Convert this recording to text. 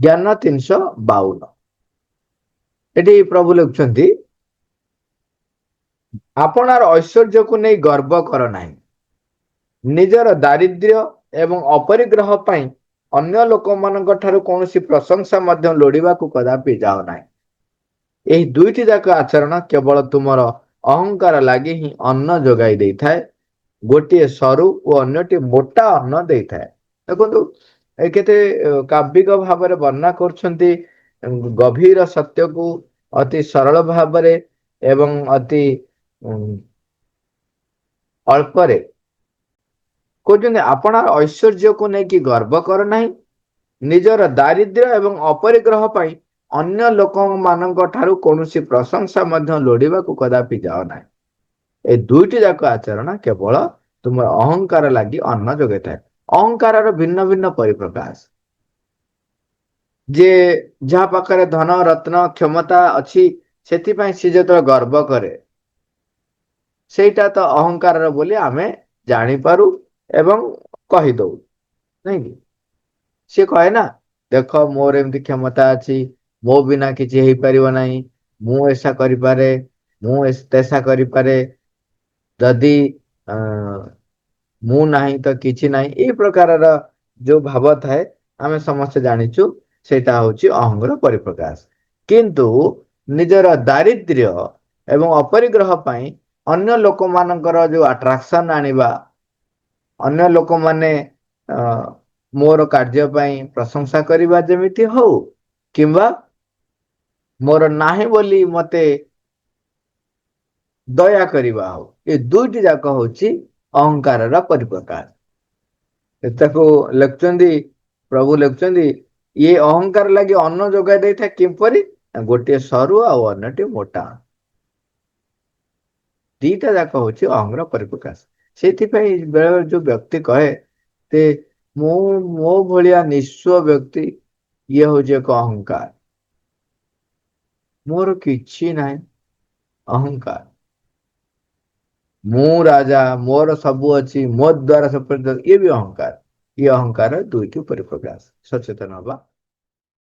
ଜ୍ଞାନ 352। ଏଠି ପ୍ରଭୁ ଲେଖୁଛନ୍ତି, ଆପଣାର ଐଶ୍ୱର୍ଯ୍ୟକୁ ନେଇ ଗର୍ବ କର ନାହିଁ, ନିଜର ଦାରିଦ୍ର୍ୟ ଏବଂ ଅପରିଗ୍ରହ ପାଇଁ ଅନ୍ୟ ଲୋକମାନଙ୍କ ଠାରୁ କୌଣସି ପ୍ରଶଂସା ମଧ୍ୟ ଲୋଡ଼ିବାକୁ କଦାପି ଯାଅ ନାହିଁ। ଏହି ଦୁଇଟି ଯାକ ଆଚରଣ କେବଳ ତୁମର ଅହଙ୍କାର ଲାଗି ହିଁ ଅନ୍ନ ଯୋଗାଇ ଦେଇଥାଏ। ଗୋଟିଏ ସରୁ ଓ ଅନ୍ୟଟି ମୋଟା ଅନ୍ନ ଦେଇଥାଏ। ଦେଖନ୍ତୁ, ଏ କେତେ କାବ୍ୟିକ ଭାବରେ ବର୍ଣ୍ଣନା କରୁଛନ୍ତି ଗଭୀର ସତ୍ୟକୁ ଅତି ସରଳ ଭାବରେ ଏବଂ ଅତି ଅଳ୍ପରେ କହୁଛନ୍ତି, ଆପଣାର ଐଶ୍ୱର୍ଯ୍ୟକୁ ନେଇକି ଗର୍ବ କର ନାହିଁ, ନିଜର ଦାରିଦ୍ର୍ୟ ଏବଂ ଅପରିଗ୍ରହ ପାଇଁ ଅନ୍ୟ ଲୋକମାନଙ୍କ ଠାରୁ କୌଣସି ପ୍ରଶଂସା ମଧ୍ୟ ଲୋଡ଼ିବାକୁ କଦାପି ଯାଅ ନାହିଁ। ଏ ଦୁଇଟି ଯାକ ଆଚରଣ କେବଳ ତୁମର ଅହଙ୍କାର ଲାଗି ଅନ୍ନ ଯୋଗାଇଥାଏ। ଅହଙ୍କାରର ଭିନ୍ନ ଭିନ୍ନ ପରିପ୍ରକାଶ। ଯେ ଯାହା ପାଖରେ ଧନ ରତ୍ନ କ୍ଷମତା ଅଛି, ସେଥିପାଇଁ ସେ ଯେତେବେଳେ ଗର୍ବ କରେ, ସେଇଟା ତ ଅହଙ୍କାରର ବୋଲି ଆମେ ଜାଣିପାରୁ ଏବଂ କହିଦଉ, ନାଇଁ କି? ସିଏ କହେ ନା, ଦେଖ ମୋର ଏମିତି କ୍ଷମତା ଅଛି, ମୋ ବିନା କିଛି ହେଇପାରିବ ନାହିଁ, ମୁଁ ଏସା କରିପାରେ, ମୁଁ ତେସା କରିପାରେ, ଯଦି ମୁଁ ନାହିଁ ତ କିଛି ନାହିଁ, ଏଇ ପ୍ରକାରର ଯୋଉ ଭାବ ଥାଏ ଆମେ ସମସ୍ତେ ଜାଣିଛୁ, ସେଇଟା ହଉଛି ଅହଙ୍ଗର ପରିପ୍ରକାଶ। କିନ୍ତୁ ନିଜର ଦାରିଦ୍ର୍ୟ ଏବଂ ଅପରିଗ୍ରହ ପାଇଁ ଅନ୍ୟ ଲୋକମାନଙ୍କର ଯୋଉ ଆଟ୍ରାକ୍ସନ ଆଣିବା, ଅନ୍ୟ ଲୋକମାନେ ମୋର କାର୍ଯ୍ୟ ପାଇଁ ପ୍ରଶଂସା କରିବା ଯେମିତି ହଉ, କିମ୍ବା ମୋର ନାହିଁ ବୋଲି ମତେ ଦୟା କରିବା ହଉ, ଏ ଦୁଇଟି ଯାକ ହଉଛି ଅହଙ୍କାରର ପରିପ୍ରକାଶ। ତାକୁ ଲେଖୁଛନ୍ତି, ପ୍ରଭୁ ଲେଖୁଛନ୍ତି, ଇଏ ଅହଙ୍କାର ଲାଗି ଅନ୍ନ ଯୋଗାଇ ଦେଇଥାଏ କିପରି, ଗୋଟିଏ ସରୁ ଆଉ ଅନ୍ୟଟି ମୋଟା। ଦିଟା ଯାକ ହଉଛି ଅହଙ୍ଗର ପରିପ୍ରକାଶ। ସେଇଥିପାଇଁ ବେଳେବେଳେ ଯୋଉ ବ୍ୟକ୍ତି କହେ ଯେ ମୁଁ ମୋ ଭଳିଆ ନିଃସ୍ୱ ବ୍ୟକ୍ତି, ଇଏ ହଉଛି ଏକ ଅହଙ୍କାର। ମୋର କିଛି ନାହିଁ, ଅହଙ୍କାର। ମୁଁ ରାଜା, ମୋର ସବୁ ଅଛି, ମୋ ଦ୍ୱାରା ସବୁ, ଇଏ ବି ଅହଙ୍କାର। ଇଏ ଅହଙ୍କାର ଦୁଇଟି ପରିପ୍ରକାଶ। ସଚେତନ ହବା